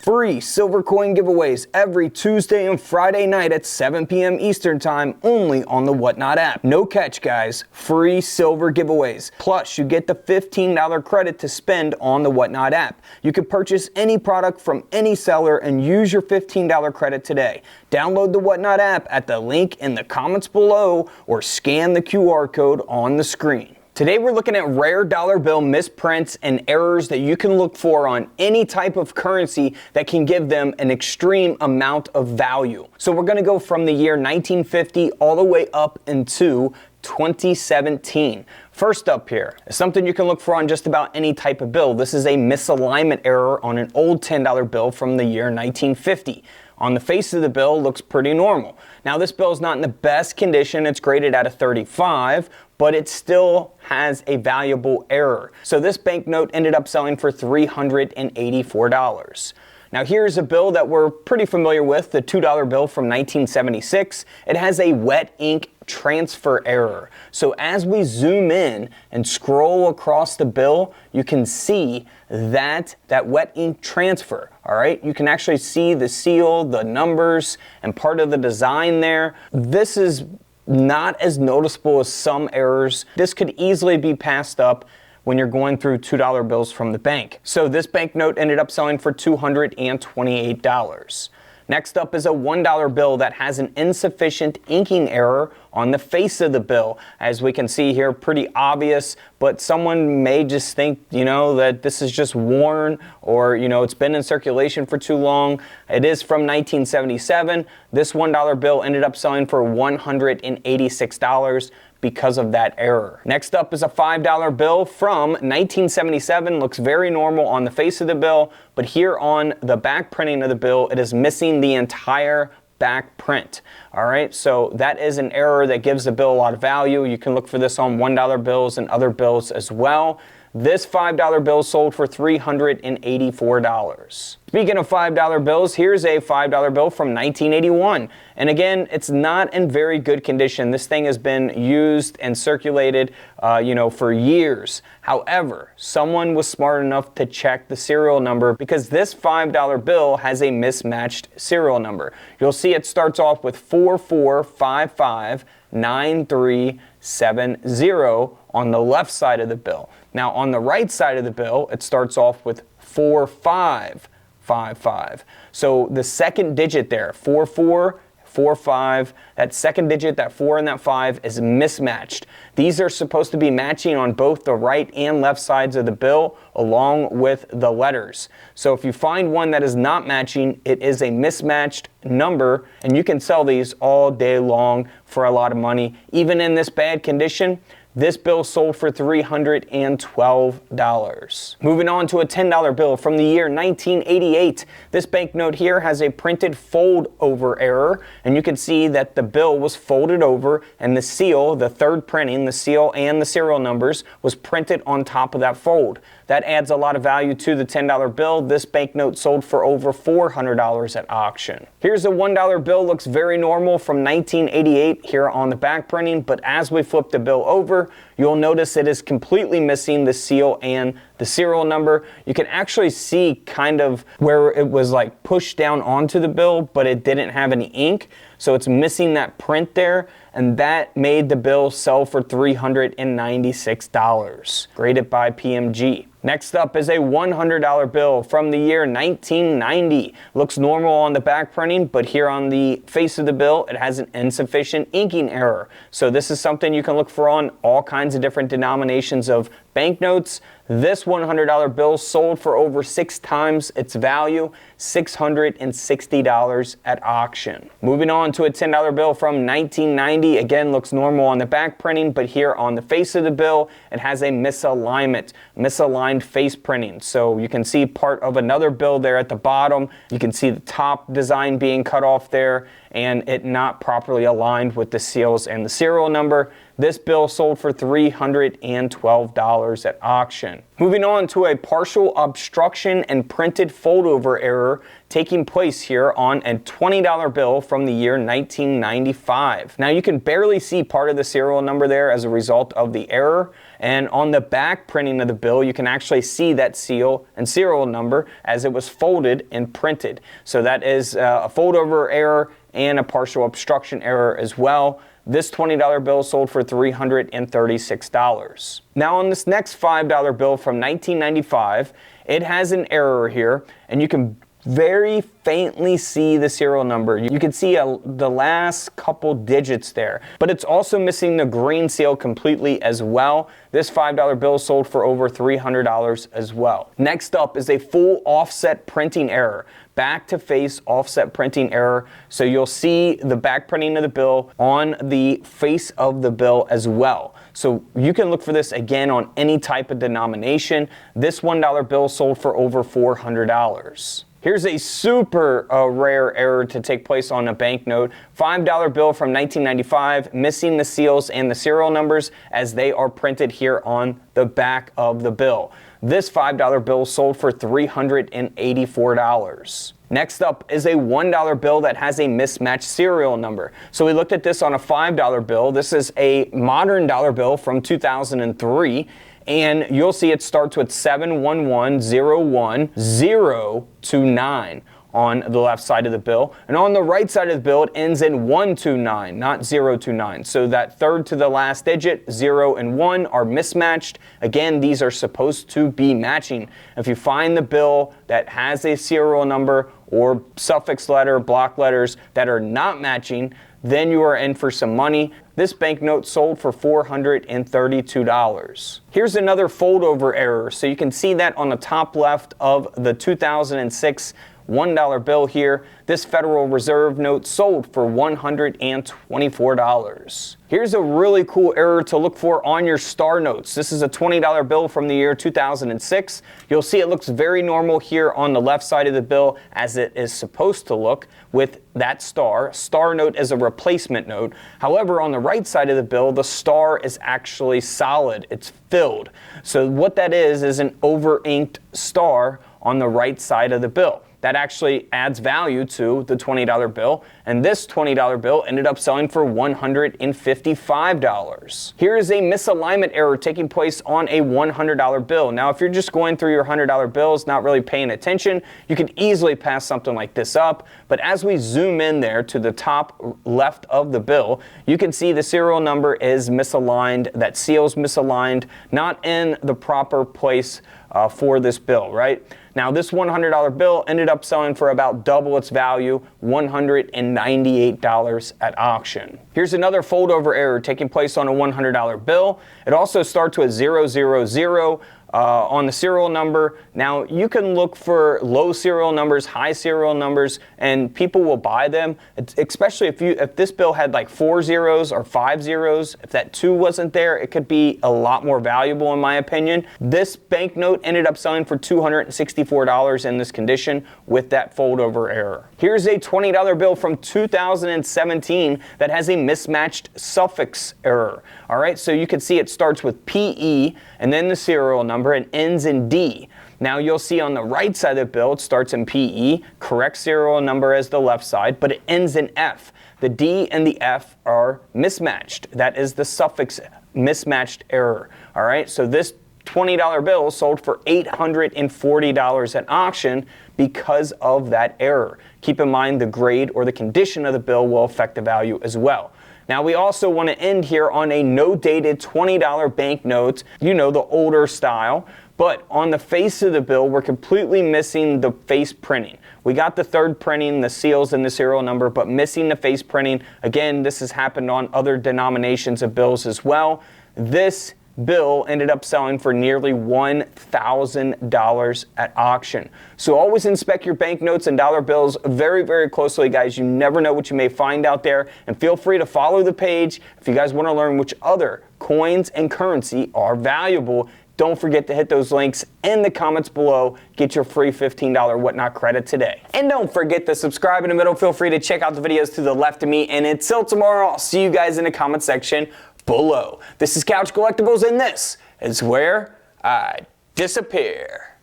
Free silver coin giveaways every Tuesday and Friday night at 7 p.m. Eastern Time only on the Whatnot app. No catch, guys. Free silver giveaways. Plus, you get the $15 credit to spend on the Whatnot app. You can purchase any product from any seller and use your $15 credit today. Download the Whatnot app at the link in the comments below or scan the QR code on the screen. Today we're looking at rare dollar bill misprints and errors that you can look for on any type of currency that can give them an extreme amount of value. So we're going to go from the year 1950 all the way up into 2017. First up here is something you can look for on just about any type of bill. This is a misalignment error on an old $10 bill from the year 1950. On the face of the bill, looks pretty normal. Now this bill is not in the best condition. It's graded at a 35, but it still has a valuable error. So this banknote ended up selling for $384. Now here's a bill that we're pretty familiar with, the $2 bill from 1976. It has a wet ink transfer error. So as we zoom in and scroll across the bill, you can see that wet ink transfer. All right, you can actually see the seal, the numbers, and part of the design there. This is not as noticeable as some errors. This could easily be passed up when you're going through $2 bills from the bank. So this banknote ended up selling for $228. Next up is a $1 bill that has an insufficient inking error on the face of the bill. As we can see here, pretty obvious, but someone may just think, that this is just worn or, it's been in circulation for too long. It is from 1977. This $1 bill ended up selling for $186. because of that error. Next up is a $5 bill from 1977. Looks very normal on the face of the bill, but here on the back printing of the bill, it is missing the entire back print. All right, so that is an error that gives the bill a lot of value. You can look for this on $1 bills and other bills as well. This $5 bill sold for $384. Speaking of $5 bills, here's a $5 bill from 1981. And again, it's not in very good condition. This thing has been used and circulated, for years. However, someone was smart enough to check the serial number because this $5 bill has a mismatched serial number. You'll see it starts off with 44559370 on the left side of the bill. Now on the right side of the bill, it starts off with 4555. So the second digit there, 4445, that second digit, that 4 and that 5 is mismatched. These are supposed to be matching on both the right and left sides of the bill along with the letters. So if you find one that is not matching, it is a mismatched number, and you can sell these all day long for a lot of money. Even in this bad condition, this bill sold for $312. Moving on to a $10 bill from the year 1988. This banknote here has a printed fold-over error, and you can see that the bill was folded over and the seal, the third printing, the seal and the serial numbers, was printed on top of that fold. That adds a lot of value to the $10 bill. This banknote sold for over $400 at auction. Here's a $1 bill, looks very normal from 1988 here on the back printing, but as we flip the bill over, you'll notice it is completely missing the seal and the serial number. You can actually see kind of where it was like pushed down onto the bill, but it didn't have any ink. So it's missing that print there, and that made the bill sell for $396, graded by PMG. Next up is a $100 bill from the year 1990. Looks normal on the back printing, but here on the face of the bill, it has an insufficient inking error. So this is something you can look for on all kinds of different denominations of banknotes. This $100 bill sold for over 6 times its value, $660 at auction. Moving on to a $10 bill from 1990. Again, looks normal on the back printing, but here on the face of the bill, it has a misalignment, misaligned face printing. So you can see part of another bill there at the bottom. You can see the top design being cut off there and it not properly aligned with the seals and the serial number. This bill sold for $312 at auction. Moving on to a partial obstruction and printed foldover error taking place here on a $20 bill from the year 1995. Now you can barely see part of the serial number there as a result of the error, And on the back printing of the bill, you can actually see that seal and serial number as it was folded and printed. So that is a foldover error and a partial obstruction error as well. This $20 bill sold for $336. Now on this next $5 bill from 1995, it has an error here, and you can very faintly see the serial number. You can see the last couple digits there, but it's also missing the green seal completely as well. This $5 bill sold for over $300 as well. Next up is a full offset printing error. Back to face offset printing error. So you'll see the back printing of the bill on the face of the bill as well. So you can look for this again on any type of denomination. This $1 bill sold for over $400. Here's a super rare error to take place on a banknote. $5 bill from 1995, missing the seals and the serial numbers as they are printed here on the back of the bill. This $5 bill sold for $384. Next up is a $1 bill that has a mismatched serial number. So we looked at this on a $5 bill. This is a modern dollar bill from 2003. And you'll see it starts with 71101-029 on the left side of the bill. And on the right side of the bill, it ends in 129, not 029. So that third to the last digit, 0 and 1, are mismatched. Again, these are supposed to be matching. If you find the bill that has a serial number or suffix letter, block letters that are not matching, then you are in for some money. This banknote sold for $432. Here's another foldover error. So you can see that on the top left of the 2006 $1 bill here. This Federal Reserve note sold for $124. Here's a really cool error to look for on your star notes. This is a $20 bill from the year 2006. You'll see it looks very normal here on the left side of the bill as it is supposed to look with that star. Star note is a replacement note. However, on the right side of the bill, the star is actually solid. It's filled. So what that is an over-inked star on the right side of the bill. That actually adds value to the $20 bill, and this $20 bill ended up selling for $155. Here is a misalignment error taking place on a $100 bill. Now, if you're just going through your $100 bills, not really paying attention, you could easily pass something like this up, but as we zoom in there to the top left of the bill, you can see the serial number is misaligned, that seal's misaligned, not in the proper place for this bill, right? Now, this $100 bill ended up selling for about double its value, $198 at auction. Here's another foldover error taking place on a $100 bill. It also starts with 000 on the serial number. Now, you can look for low serial numbers, high serial numbers, and people will buy them, especially if this bill had like 4 zeros or 5 zeros. If that 2 wasn't there, it could be a lot more valuable in my opinion. This banknote ended up selling for $264 in this condition with that foldover error. Here's a $20 bill from 2017 that has a mismatched suffix error. All right, so you can see it starts with PE and then the serial number and ends in D. Now you'll see on the right side of the bill, it starts in PE, correct serial number as the left side, but it ends in F. The D and the F are mismatched. That is the suffix mismatched error. All right, so this $20 bill sold for $840 at auction because of that error. Keep in mind the grade or the condition of the bill will affect the value as well. Now we also want to end here on a no-dated $20 banknote, you know, the older style, but on the face of the bill we're completely missing the face printing. We got the third printing, the seals and the serial number, but missing the face printing. Again, this has happened on other denominations of bills as well. This bill ended up selling for nearly $1,000 at auction. So always inspect your banknotes and dollar bills very, very closely, guys. You never know what you may find out there. And feel free to follow the page if you guys want to learn which other coins and currency are valuable. Don't forget to hit those links in the comments below. Get your free $15 Whatnot credit today. And don't forget to subscribe in the middle. Feel free to check out the videos to the left of me. And until tomorrow, I'll see you guys in the comment section below. This is Couch Collectibles, and this is where I disappear.